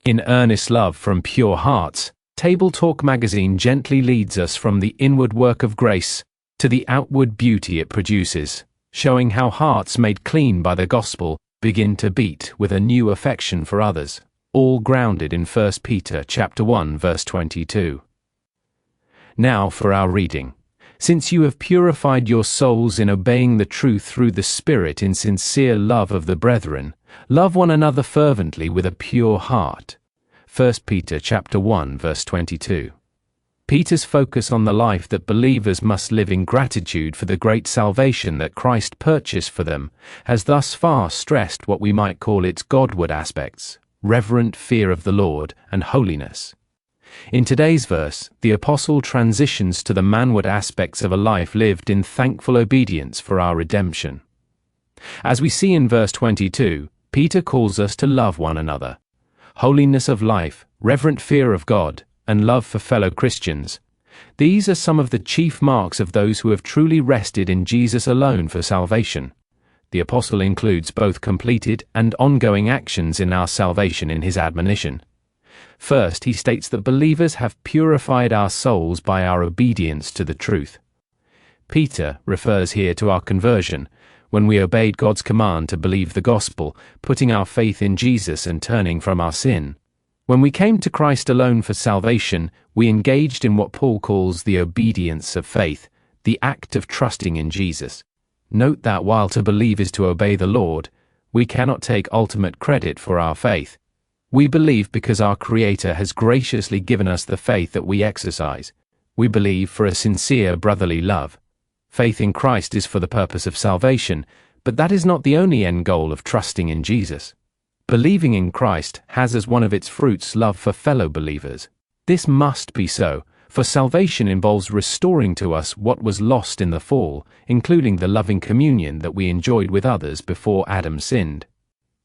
In Earnest Love from Pure Hearts, TableTalk Magazine gently leads us from the inward work of grace to the outward beauty it produces, showing how hearts made clean by the gospel begin to beat with a new affection for others, all grounded in 1 Peter chapter 1 verse 22. Now for our reading. Since you have purified your souls in obeying the truth through the Spirit in sincere love of the brethren, love one another fervently with a pure heart. 1 Peter chapter 1 verse 22. Peter's focus on the life that believers must live in gratitude for the great salvation that Christ purchased for them has thus far stressed what we might call its Godward aspects, reverent fear of the Lord and holiness. In today's verse, the apostle transitions to the manward aspects of a life lived in thankful obedience for our redemption. As we see in verse 22, Peter calls us to love one another. Holiness of life, reverent fear of God, and love for fellow Christians. These are some of the chief marks of those who have truly rested in Jesus alone for salvation. The apostle includes both completed and ongoing actions in our salvation in his admonition. First, he states that believers have purified our souls by our obedience to the truth. Peter refers here to our conversion, when we obeyed God's command to believe the gospel, putting our faith in Jesus and turning from our sin. When we came to Christ alone for salvation, we engaged in what Paul calls the obedience of faith, the act of trusting in Jesus. Note that while to believe is to obey the Lord, we cannot take ultimate credit for our faith. We believe because our Creator has graciously given us the faith that we exercise. We believe for a sincere brotherly love. Faith in Christ is for the purpose of salvation, but that is not the only end goal of trusting in Jesus. Believing in Christ has as one of its fruits love for fellow believers. This must be so, for salvation involves restoring to us what was lost in the fall, including the loving communion that we enjoyed with others before Adam sinned.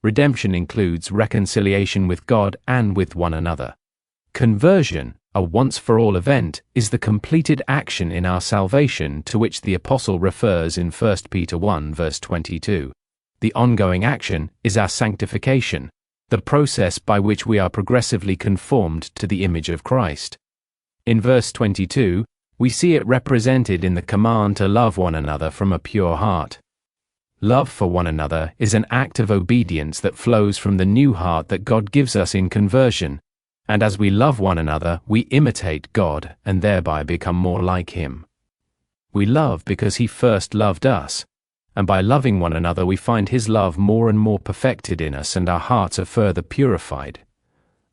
Redemption includes reconciliation with God and with one another. Conversion, a once-for-all event, is the completed action in our salvation to which the apostle refers in 1 Peter 1 verse 22. The ongoing action is our sanctification, the process by which we are progressively conformed to the image of Christ. In verse 22, we see it represented in the command to love one another from a pure heart. Love for one another is an act of obedience that flows from the new heart that God gives us in conversion, and as we love one another, we imitate God and thereby become more like Him. We love because He first loved us, and by loving one another we find His love more and more perfected in us and our hearts are further purified.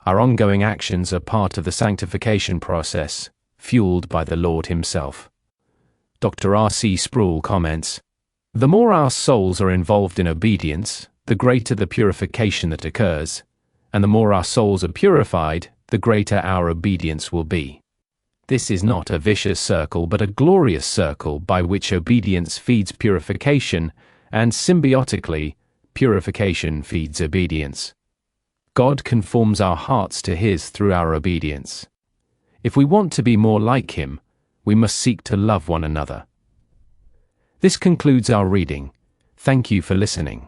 Our ongoing actions are part of the sanctification process, fueled by the Lord Himself. Dr. R.C. Sproul comments, "The more our souls are involved in obedience, the greater the purification that occurs, and the more our souls are purified, the greater our obedience will be. This is not a vicious circle but a glorious circle by which obedience feeds purification, and symbiotically, purification feeds obedience. God conforms our hearts to His through our obedience. If we want to be more like Him, we must seek to love one another." This concludes our reading. Thank you for listening.